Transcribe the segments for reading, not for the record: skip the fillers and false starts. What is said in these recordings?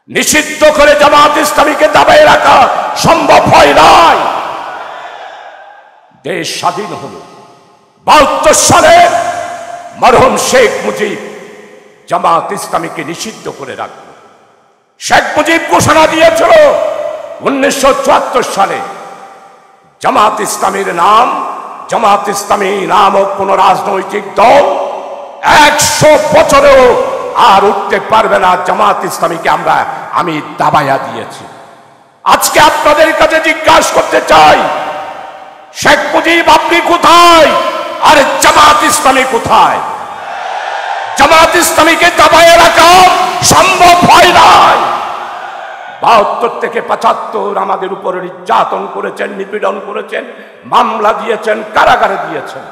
নিষিদ্ধ করে জামাত ইসলামীকে দাবায় রাখা সম্ভব হয় নাই। দেশ স্বাধীন হল ৭২ সালে। মরহুম শেখ মুজিব জামাত ইসলামীকে নিষিদ্ধ করে রাখল। শেখ মুজিব ঘোষণা দিয়েছিল ১৯৭৪ সালে জামাত ইসলামীর নাম, জামাত ইসলামী নামক কোন রাজনৈতিক দল ১০০ বছরেও আর উঠতে পারবে না। জামাত ইসলামীকে আমি দাবাইয়া দিয়েছি। আজকে আপনাদের কাছে জিজ্ঞাসা করতে চাই, শেখ মুজিব আপনি কোথায় আর জামাত ইসলামী কোথায়? জামাত ইসলামীকে দাবাইয়া রাখা সম্ভব হয় নাই। ৭২ থেকে ৭৫ আমাদের উপর নির্যাতন করেছেন, নিপীড়ন করেছেন, মামলা দিয়েছেন, কারাগারে দিয়েছেন।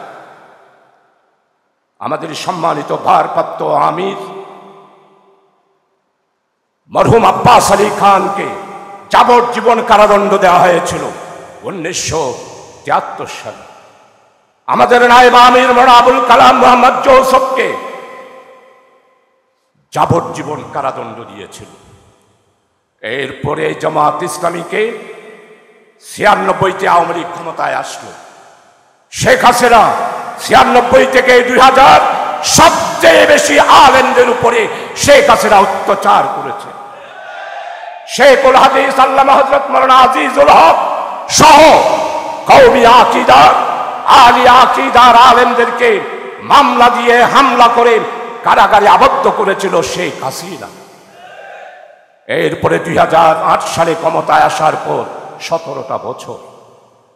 আমাদের সম্মানিত ভারপ্রাপ্ত আমির মরহুম আব্বাস আলী খানকে যাবজ্জীবন কারাদণ্ড দেওয়া হয়েছিল ১৯৭৩ সালে। আমাদের নায়েব আমির মওলানা আবুল কালাম মোহাম্মদ জৌসফকে যাবজ্জীবন কারাদণ্ড দিয়েছিল। এরপরে জামাত ইসলামীকে ৯৬তে আওয়ামী লীগ ক্ষমতায় আসলো। শেখ হাসিনা ৯৬ থেকে ২০০০ সবচেয়ে বেশি আলেমদের উপরে শেখ হাসিনা অত্যাচার করেছে। শেখুল হাদিস আল্লামা হযরত মাওলানা আজিজুল হক সহ কওমি আকীদার, আলী আকীদার আলেমদেরকে মামলা দিয়ে হামলা করে কারাগারে আবদ্ধ করেছিল শেখ হাসিনা। এরপরে ২০০৮ সালে ক্ষমতায় আসার পর ১৭টা বছর,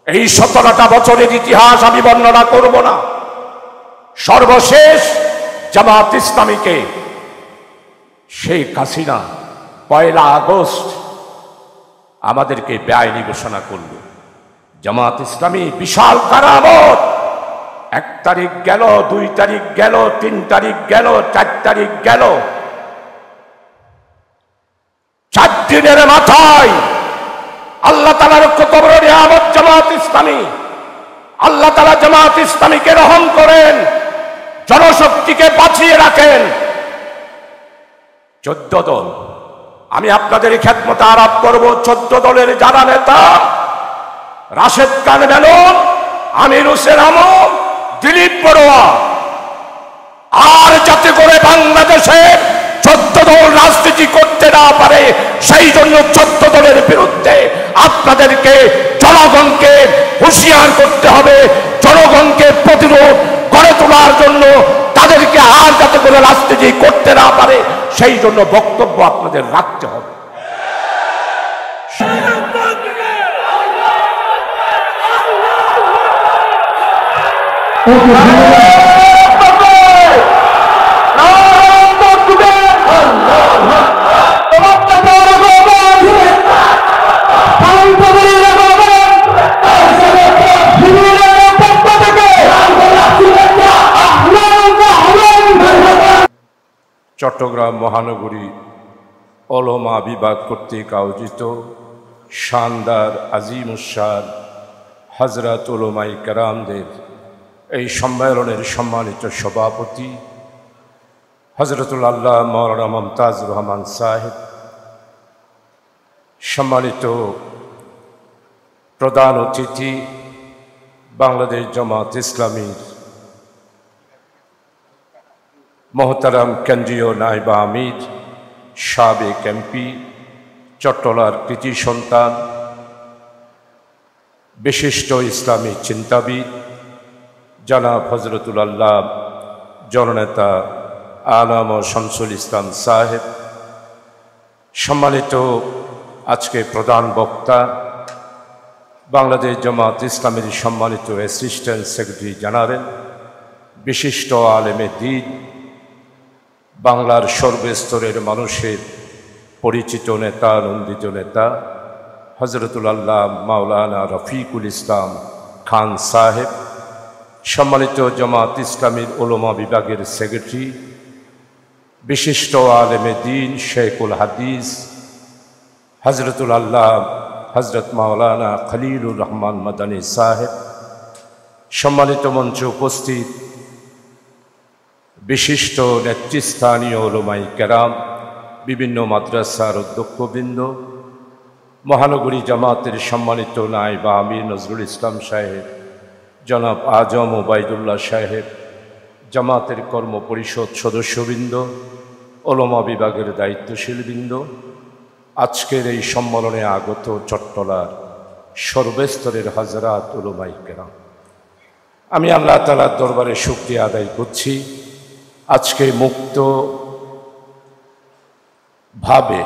এই ১৭টা বছরের ইতিহাস আমি বর্ণনা করব না। সর্বশেষ জামাত ইসলামীকে শেখ হাসিনা ১ আগস্ট আমাদেরকে বেআইনি ঘোষণা করল। জামাত ইসলামী বিশাল কারামত, ১ তারিখ গেল, ২ তারিখ গেল, ৩ তারিখ গেল, ৪ তারিখ গেল। ৪ দিনের মাথায় আল্লাহ তাআলার কত বড় নিয়ামত জামাত ইসলামী। আল্লাহ তাআলা জামাত ইসলামীকে রহম করেন, জনশক্তিকে বাঁচিয়ে রাখেন। ১৪ দল, আমি আপনাদের খেদমতে আরোপ করব, ১৪ দলের যারা নেতা রাশেদ খান মেনন, আমির হোসেন আমর, দিলীপ বড়ুয়া, আর যাতে করে বাংলাদেশে ১৪ দল রাজনীতি করতে না পারে সেই জন্য ১৪ দলের বিরুদ্ধে আপনাদেরকে জনগণকে হুঁশিয়ার করতে হবে। জনগণকে প্রতিরোধ গড়ে তোলার জন্য তাদেরকে আর যাতে করে রাজনীতি করতে না পারে সেই জন্য বক্তব্য আপনাদের রাখতে হবে। চট্টগ্রাম মহানগরী ওলামা বিভাগ কর্তৃক আয়োজিত শানদার আজিমুশান হযরত উলামায়ে কেরামদের এই সম্মেলনের সম্মানিত সভাপতি হযরতুল আল্লাহ মাওলানা মুমতাজুর রহমান সাহেব, সম্মানিত প্রধান অতিথি বাংলাদেশ জামাত ইসলামীর মোহতারাম কেন্দ্রীয় নায়েব আমির, সাবেক এমপি, চট্টলার কৃতি সন্তান, বিশিষ্ট ইসলামী চিন্তাবিদ জনাব হযরতুল আল্লাহ জননেতা আলম ও শামসুল ইসলাম সাহেব, সম্মানিত আজকে প্রধান বক্তা বাংলাদেশ জামাত ইসলামীর সম্মানিত অ্যাসিস্ট্যান্ট সেক্রেটারি জেনারেল, বিশিষ্ট আলেমে দ্বীন, বাংলার সর্বস্তরের মানুষের পরিচিত নেতা, নন্দিত নেতা হযরতুল আল্লাহ মাওলানা রফিকুল ইসলাম খান সাহেব, সম্মানিত জামাত ইসলামীর উলামা বিভাগের সেক্রেটারি, বিশিষ্ট আলেমে দ্বীন শেখুল হাদিস হযরতুল আল্লাহ হযরত মাওলানা খলিলুর রহমান মাদানী সাহেব, সম্মানিত মঞ্চে উপস্থিত বিশিষ্ট নেতৃস্থানীয় উলামায়ে কেরাম, বিভিন্ন মাদ্রাসার অধ্যক্ষবৃন্দ, মহানগরী জামাতের সম্মানিত নায়েব আমির নজরুল ইসলাম সাহেব, জনাব আজম ওবায়দুল্লাহ সাহেব, জামাতের কর্ম পরিষদ সদস্যবৃন্দ, ওলামা বিভাগের দায়িত্বশীলবৃন্দ, আজকের এই সম্মেলনে আগত চট্টলার সর্বস্তরের হাজরাত উলামায়ে কেরাম, আমি আল্লাহ তাআলার দরবারে শুকরিয়া আদায় করছি। আজকে মুক্ত ভাবে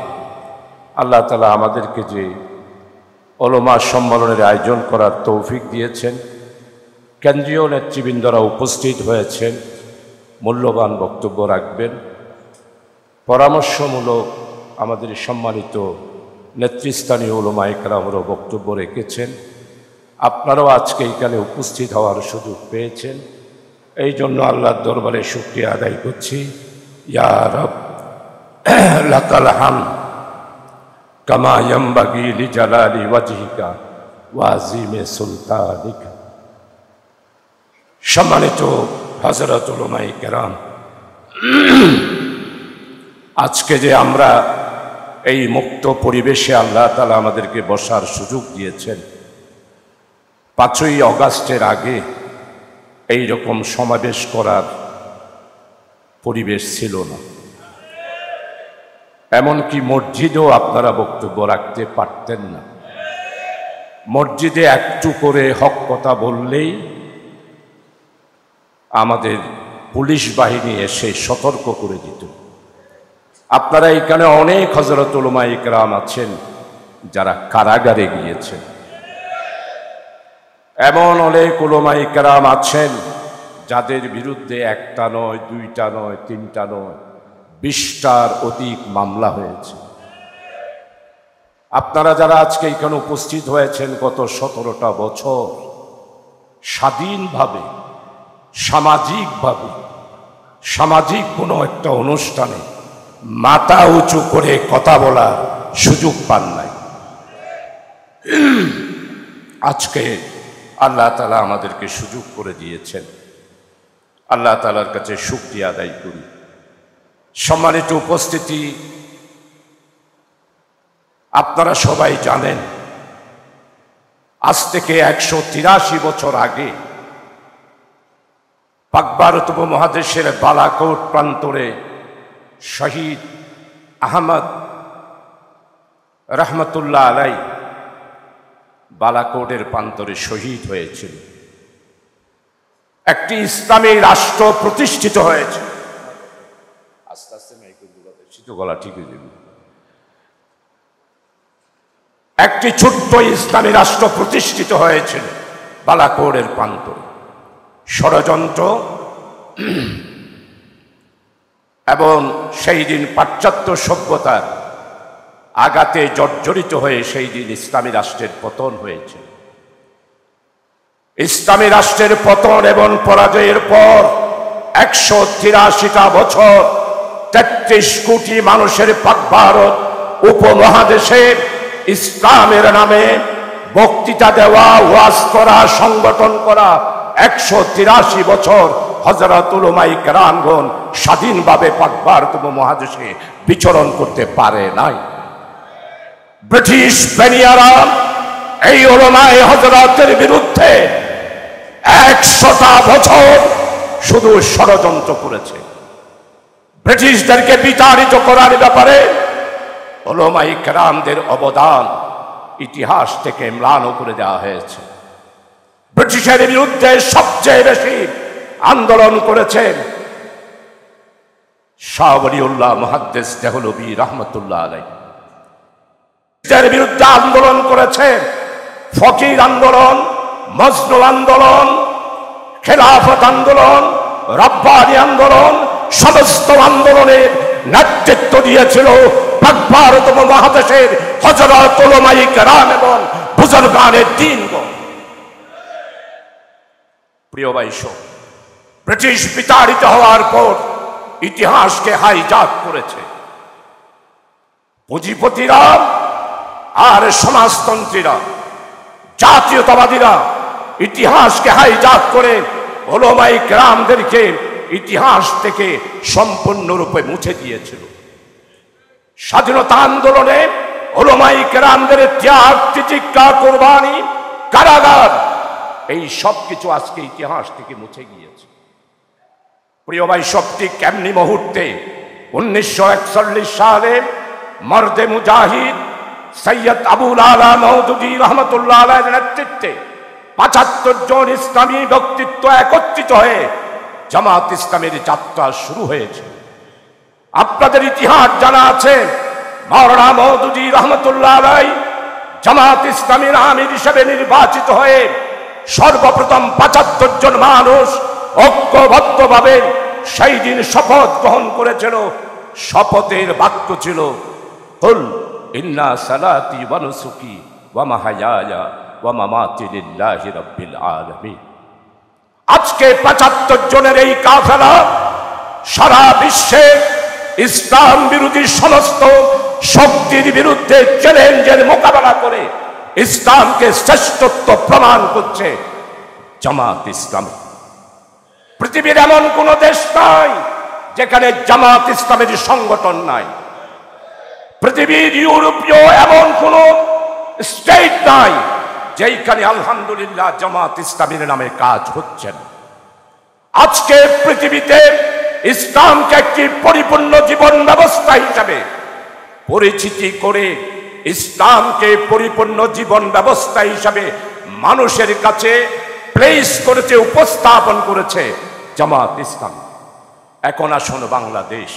আল্লাহ তাআলা আমাদেরকে যে ওলামা সম্মেলনের আয়োজন করার তৌফিক দিয়েছেন, কেন্দ্রীয় নেতৃবৃন্দরা উপস্থিত হয়েছেন, মূল্যবান বক্তব্য রাখবেন, পরামর্শমূলক আমাদের সম্মানিত নেতৃস্থানীয় উলামায়ে কেরামরাও বক্তব্য রেখেছেন। আপনারাও আজকে এখানে উপস্থিত হওয়ার সুযোগ পেয়েছেন, এই জন্য আল্লাহর দরবারে শুকরিয়া আদায় করছি। ইয়া রব লাকাল হামদ কামা ইয়ামবাগি লিজালালি ওয়াজহিকা ওয়া আযীমি সুলতানিকা। সম্মানিত হযরত উলামায়ে কেরাম, আজকে যে আমরা এই মুক্ত পরিবেশে আল্লাহ তাআলা আমাদেরকে বসার সুযোগ দিয়েছেন, 5ই অগাস্টের আগে এই রকম সমাবেশ করার পরিবেশ ছিল না। এমনকি মসজিদেও আপনারা বক্তব্য রাখতে পারতেন না। মসজিদে একটু করে হক কথা বললেই আমাদের পুলিশ বাহিনী এসে সতর্ক করে দিত। আপনারা এখানে অনেক হযরত উলামায়ে কেরাম আছেন যারা কারাগারে গিয়েছেন, এমন অনেক উলামায়ে কেরাম আছেন যাদের বিরুদ্ধে 1টা নয়, 2টা নয়, 3টা নয়, 20টার অধিক মামলা হয়েছে। আপনারা যারা আজকে এখানে উপস্থিত হয়েছেন, গত 17টা বছর স্বাধীনভাবে সামাজিকভাবে সামাজিক কোনো একটা অনুষ্ঠানে মাথা উঁচু করে কথা বলার সুযোগ পান নাই। আজকে আল্লাহ তাআলা আমাদেরকে সুযোগ করে দিয়েছেন, আল্লাহ তাআলার কাছে শুকরিয়া আদায় করি। সম্মানিত উপস্থিতি, আপনারা সবাই জানেন আজ থেকে 183 বছর আগে পাক ভারত উপমহাদেশের বালাকোট প্রান্তরে শহীদ আহমদ রহমতুল্লাহ আলাই বালাকোটের প্রান্তরে শহীদ হয়েছিল। একটি ইসলামী রাষ্ট্র প্রতিষ্ঠিত হয়েছে। আস্তে আস্তে গলা ঠিক হয়ে যাবে। একটি ছোট্ট ইসলামী রাষ্ট্র প্রতিষ্ঠিত হয়েছিল বালাকোটের প্রান্তরে। ষড়যন্ত্র এবং সেই দিন পাশ্চাত্য সভ্যতার আঘাতে জর্জরিত হয়ে সেই দিন ইসলামী রাষ্ট্রের পতন হয়েছে। ইসলামী রাষ্ট্রের পতন এবং পরাজয়ের পর 183টা বছর 33 কোটি মানুষের পাক ভারত উপমহাদেশে ইসলামের নামে বক্তৃতা দেওয়া, ওয়াজ করা, সংগঠন করা 183 বছর হযরত উলামায়ে কেরামগণ স্বাধীনভাবে পাক ভারত উপমহাদেশে বিচরণ করতে পারে নাই। ব্রিটিশ বেনিয়ারা এই উলামায়ে হযরতের বিরুদ্ধে 100টা বছর শুধু ষড়যন্ত্র করেছে। ব্রিটিশদেরকে বিতাড়িত করার ব্যাপারে উলামায়ে কেরামদের অবদান ইতিহাস থেকে ম্লান করে দেওয়া হয়েছে। ব্রিটিশের বিরুদ্ধে সবচেয়ে বেশি আন্দোলন করেছেন শাহ ওয়ালিউল্লাহ মুহাদ্দিস দেহলভী রহমতুল্লাহ আলাইহি। এর বিরুদ্ধে আন্দোলন করেছেন ফকির আন্দোলন, মজনু আন্দোলন, খেলাফত আন্দোলন, রব্বানি আন্দোলন, সমস্ত আন্দোলনের নেতৃত্ব দিয়েছিল পাক ভারত উপমহাদেশের হযরত উলামায়ে কেরাম এবং বুজুর্গানে দ্বীনগণ। প্রিয় ভাইসো, ব্রিটিশ বিতাড়িত হওয়ার পর ইতিহাসকে হাইজ্যাক করেছে পুঁজিপতিরা আর সমাজতন্ত্রীরা, জাতীয়তাবাদীরা ইতিহাসকে হাইজ্যাক করে উলামায়ে কেরামদেরকে ইতিহাস থেকে সম্পূর্ণরূপে মুছে দিয়েছিল। স্বাধীনতা আন্দোলনে ওলামায়ে কেরামদের ত্যাগ, তিতিক্ষা, কুরবানি, কারাগার, এই সব কিছু আজকে ইতিহাস থেকে মুছে গিয়েছে। প্রিয় ভাই, সবটি কেমনি মুহূর্তে 1941 সালে মর্দে মুজাহিদ সৈয়দ আবুল আলা মওদুদী রহমতুল্লাহ আলাইহির নেতৃত্বে ৭৫ জন ইসলামী ব্যক্তিত্ব একত্রিত হয়ে জামাত ইসলামের যাত্রা শুরু হয়েছে। আপনাদের ইতিহাস জানা আছে, মাওলানা মওদুদী রহমতুল্লাহ আলাইহি জামাত ইসলামীর আমির হিসেবে নির্বাচিত হয়ে সর্বপ্রথম ৭৫ জন মানুষ ঐক্যবদ্ধভাবে সেই দিন শপথ গ্রহণ করেছিল। শপথের বাক্য ছিল, কুল ইন্না সালাতি ওয়া নুসুকি ওয়া মাহইয়ায়া ওয়া মামাতি লিল্লাহি রাব্বিল আলামিন। আজকে ৭৫ জনের এই কাফেলা সারা বিশ্বে ইসলাম বিরোধী সমস্ত শক্তির বিরুদ্ধে চ্যালেঞ্জের মোকাবেলা করে ইসলামকে শ্রেষ্ঠত্ব প্রমাণ করছে জামাত ইসলাম। পৃথিবীর এমন কোন দেশ নাই যেখানে জামাত ইসলামের সংগঠন নাই। পৃথিবীর ইউরোপীয় এমন কোন স্টেট নাই যেখানে আলহামদুলিল্লাহ জামাত ইসলামের নামে কাজ হচ্ছে না। আজকে পৃথিবীতে ইসলামকে একটি পরিপূর্ণ জীবন ব্যবস্থা হিসাবে পরিচিতি করে ইসলামকে পরিপূর্ণ জীবন ব্যবস্থা হিসাবে মানুষের কাছে প্লেস করেছে, উপস্থাপন করেছে জামাত ইসলাম। এখন আসুন, বাংলাদেশ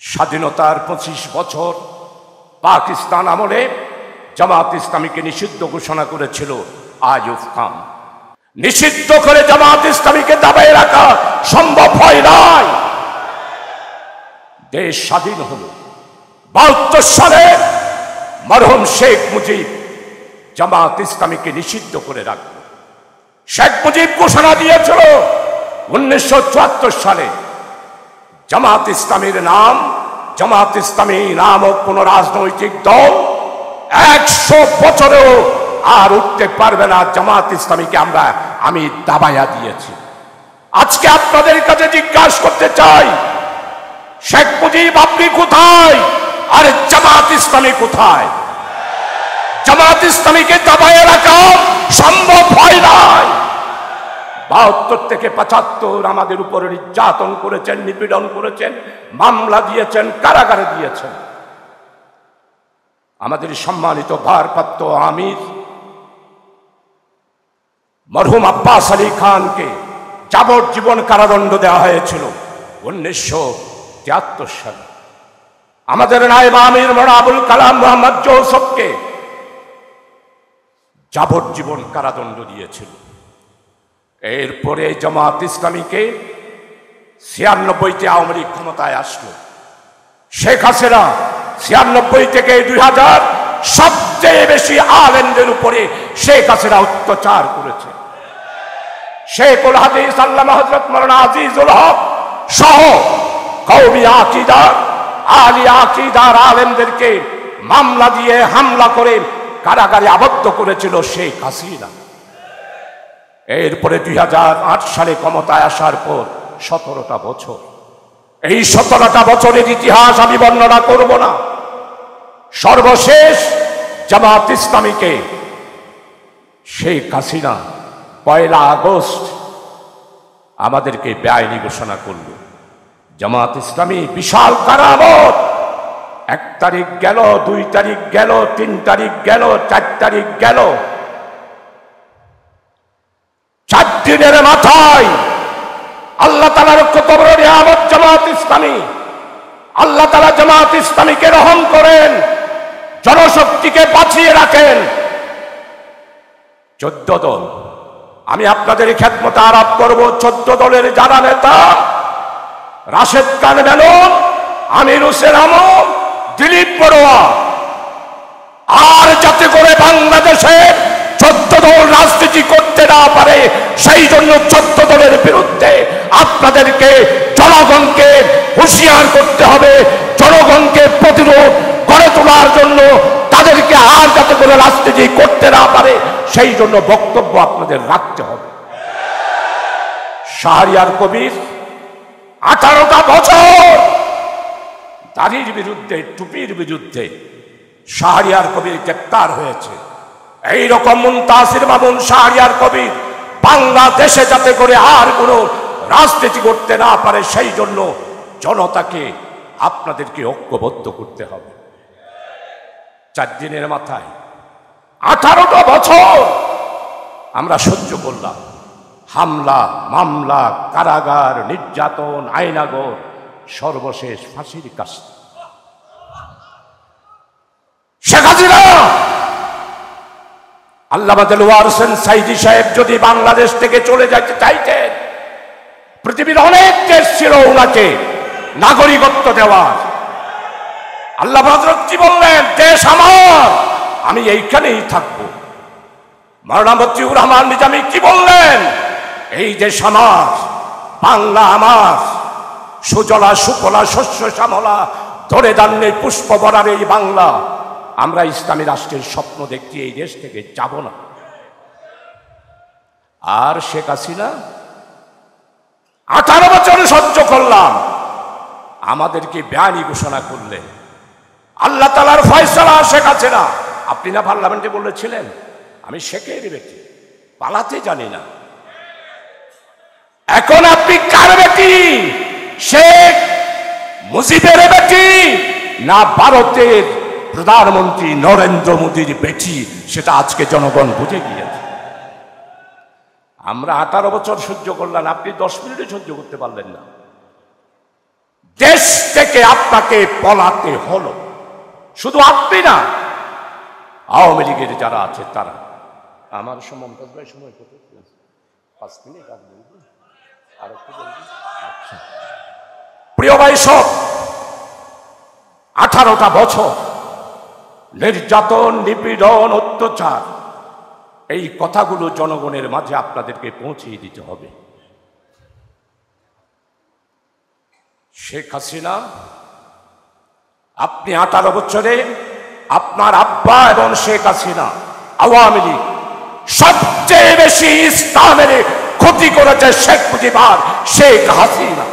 স্বাধীনতার 25 বছর পাকিস্তান আমলে জামাত ইসলামীকে নিষিদ্ধ ঘোষণা করেছিল আইয়ুব খান। নিষিদ্ধ করে জামাত ইসলামীকে দাবায় রাখা সম্ভব হয় নাই। দেশ স্বাধীন হল ৭২ সালে। মরহুম শেখ মুজিব জামাত ইসলামীকে নিষিদ্ধ করে রাখল। শেখ মুজিব ঘোষণা দিয়েছিল 1974 সালে জামাত ইসলামীর নাম, জামাত ইসলামী নামক কোন রাজনৈতিক দল 100 বছরেও আর উঠতে পারবে না। জামাত ইসলামীকে আমি দাবায়া দিয়েছি। আজকে আপনাদের কাছে জিজ্ঞাসা করতে চাই, শেখ মুজিব আপনি কোথায় আর জামাত ইসলামী কোথায়? জামাত ইসলামীকে দাবায় রাখা সম্ভব হয় নাই। ৭২ থেকে ৭৫ আমাদের উপরে নির্যাতন করেছেন, নিপীড়ন করেছেন, মামলা দিয়েছেন, কারাগারে দিয়েছেন। আমাদের সম্মানিত ভারপ্রাপ্ত আমির মরহুম আব্বাস আলী খানকে যাবজ্জীবন কারাদণ্ড দেওয়া হয়েছিল 1973 সালে। আমাদের নায়েব আমির মওলানা আবুল কালাম মোহাম্মদ জৌসফকে যাবজ্জীবন কারাদণ্ড দিয়েছিল। এরপরে জামাত ইসলামীকে 96তে আওয়ামী লীগ ক্ষমতায় আসলো। শেখ হাসিনা 96 থেকে 2000 সবচেয়ে বেশি আলেমদের উপরে শেখ হাসিনা অত্যাচার করেছে। শেখুল হাদিস আল্লামা হযরত মাওলানা আজিজুল হক সহ কওমি আকীদার, আলী আকীদার আলেমদেরকে মামলা দিয়ে হামলা করে কারাগারে আবদ্ধ করেছিল শেখ হাসিনা। এরপরে 2008 সালে ক্ষমতায় আসার পর 17টা বছর, এই 17টা বছরের ইতিহাস আমি বর্ণনা করব না। সর্বশেষ জামাত ইসলামীকে শেখ হাসিনা 1 আগস্ট আমাদেরকে বেআইনি ঘোষণা করল। জামাত ইসলামী বিশাল কারামত, 1 তারিখ গেল, 2 তারিখ গেল, 3 তারিখ গেল, 4 তারিখ গেল। 4 দিনের মাথায় আল্লাহ তাআলার কত বড় নিয়ামত জামাত ইসলামী। আল্লাহ তাআলা জামাত ইসলামীকে রহম করেন, জনশক্তিকে বাঁচিয়ে রাখেন। 14 দল, আমি আপনাদের খেদমতে আরোপ করব, 14 দলের যারা নেতা, রাশেদ খান মেনন, আমির হোসেন আমম, দিলীপ বড়ুয়া, আর যাতে করে বাংলাদেশে 14 দল রাজনীতি করতে না পারে সেই জন্য 14 দলের বিরুদ্ধে আপনাদেরকে, জনগণকে হুঁশিয়ার করতে হবে। জনগণকে প্রতিরোধ গড়ে তোলার জন্য তাদেরকে আর যাতে করে রাজনীতি করতে না পারে সেই জন্য বক্তব্য আপনাদের রাখতে হবে। শাহরিয়ার কবির 18টা বছর দাড়ির বিরুদ্ধে, টুপির বিরুদ্ধে শাহরিয়ার কবির গ্রেপ্তার হয়েছে। এইরকম মুনতাসির মামুন শাহরিয়ার কবির বাংলাদেশে যাতে করে আর কোনো রাজনীতি করতে না পারে, সেই জন্য জনতাকে আপনাদেরকে ঐক্যবদ্ধ করতে হবে। 4 দিনের মাথায় 18টা বছর আমরা সহ্য করলাম হামলা, মামলা, কারাগার, নির্যাতন, আয়নাগর, সর্বশেষ ফাঁসির কাস্তে। শেখ হাসিনা, আল্লামা দেলোয়ার হোসেন সাইদি সাহেব যদি বাংলাদেশ থেকে চলে যেতে চাইতেন, পৃথিবীর অনেক দেশ ছিল ওনাকে নাগরিকত্ব দেওয়ার। আল্লাহ হযরত কি বললেন? দেশ আমার, আমি এইখানেই থাকবো। মাওলানা মতিউর রহমান নিজামী কি বললেন? এই দেশ আমার, বাংলা আমার, সুজলা সুফলা শস্য শ্যামলা ধরে ধান্যে পুষ্প ভরার এই বাংলা, আমরা ইসলামী রাষ্ট্রের স্বপ্ন দেখছি, এই দেশ থেকে যাব না। আর শেখ হাসিনা 18 বছর সহ্য করলাম, আমাদেরকে বেআইনি ঘোষণা করলেন। আল্লাহ তাআলার ফয়সালা শেখ হাসিনা। আপনি না পার্লামেন্টে বলেছিলেন আমি শেখের বেটি, পালাতে জানি না। এখন আপনি কার বেটি? শেখ মুজিবের বেটি না ভারতের প্রধানমন্ত্রী নরেন্দ্র মোদীর বেটি? সেটা আজকে জনগণ বুঝে গিয়েছে। আমরা 18 বছর সহ্য করলাম, আপনি 10 মিনিটে সহ্য করতে পারলেন না। দেশ থেকে আপনাকে পলাতে হলো। শুধু আপনি না, আওয়ামী লীগের যারা আছে তারা। আমার সময় 5 মিনিট আর বলবো, আর একটু বলবো। আচ্ছা প্রিয় ভাই, সব 18টা বছর নির্যাতন, নিপীড়ন, অত্যাচার, এই কথাগুলো জনগণের মাঝে আপনাদেরকে পৌঁছিয়ে দিতে হবে। শেখ হাসিনা, আপনি 18 বছরে আপনার আব্বা এবং শেখ হাসিনা, আওয়ামী লীগ সবচেয়ে বেশি ইসলামের ক্ষতি করেছে শেখ মুজিব আর শেখ হাসিনা।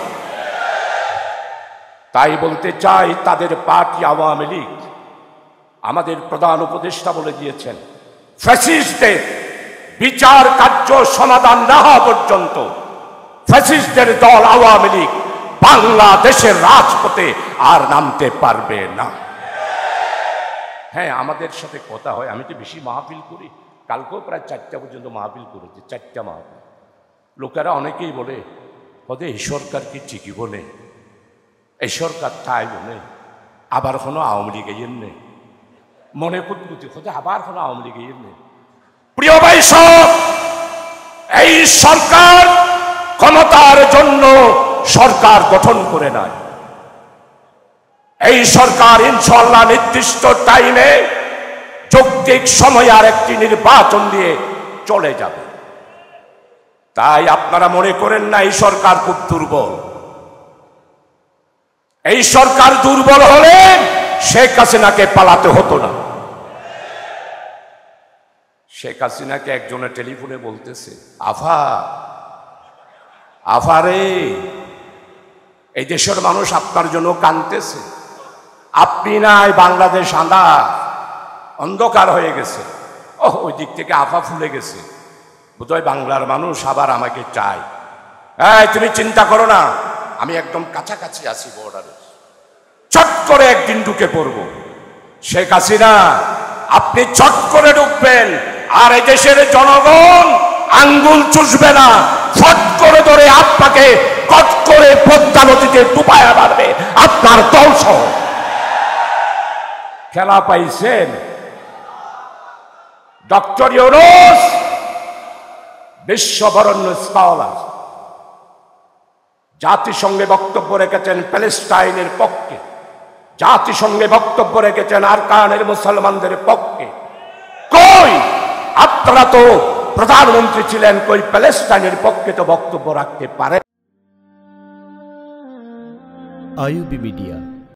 তাই বলতে চাই, তাদের পার্টি আওয়ামী লীগ, আমাদের প্রধান উপদেষ্টা বলে দিয়েছেন, ফ্যাসিস্টদের বিচার কার্য সমাধান না হওয়া পর্যন্ত ফ্যাসিস্টদের দল আওয়ামী লীগ বাংলাদেশের রাজপথে আর নামতে পারবে না। হ্যাঁ, আমাদের সাথে কথা হয়, আমি তো বেশি মাহফিল করি, কালকেও প্রায় 4টা পর্যন্ত মাহফিল করেছি, 4টা মাহফিল। লোকেরা অনেকেই বলে, ওদের এই সরকার কি ঠিকই বলে, এই সরকার তাই বলে, আবার কোনো আওয়ামী লীগ এনে মনে কুতকুতি হতে, আবার কোনো আওয়ামী লীগ এনে। প্রিয় ভাই সব, এই সরকার ক্ষমতার জন্য সরকার গঠন করে নাই। এই সরকার ইনশাআল্লাহ নির্দিষ্ট টাইমে যৌক্তিক সময় আর একটি নির্বাচন দিয়ে চলে যাবে। তাই আপনারা মনে করেন না এই সরকার খুব দুর্বল। এই সরকার দুর্বল হলে শেখ হাসিনাকে পালাতে হতো না। শেখ হাসিনাকে একজনের টেলিফোনে বলতেছে, আফা আফারে, এই দেশের মানুষ আপনার জন্য কাঁদতেছে, আপনি নাই, বাংলাদেশ আন্ধার অন্ধকার হয়ে গেছে। ওই দিক থেকে আফা ফুলে গেছে, বোধহয় বাংলার মানুষ আবার আমাকে চায়। তুমি চিন্তা করো না, আমি একদম কাছাকাছি আছি বর্ডারে, চট করে একদিন ঢুকে পড়ব। শেখ হাসিনা, আপনি চট করে ঢুকবেন, আর এই দেশের জনগণ আঙ্গুল চুষবে না, ফট করে ধরে আপনাকে কট করে পদ্মা নদীতে ডুবায়া মারবে, আপনার দল সহ। খেলা পাইছেন? ডক্টর ইউনূস বিশ্ববরণ্য স্কলার, জাতিসংঘে বক্তব্য রেখেছেন প্যালেস্টাইনের পক্ষে, জাতিসংঘে বক্তব্য রেখেছেন আরকানের মুসলমানদের পক্ষে। কই আপনারা তো প্রধানমন্ত্রী ছিলেন, কই প্যালেস্টাইনের পক্ষে তো বক্তব্য রাখতে পারেন। IUB media.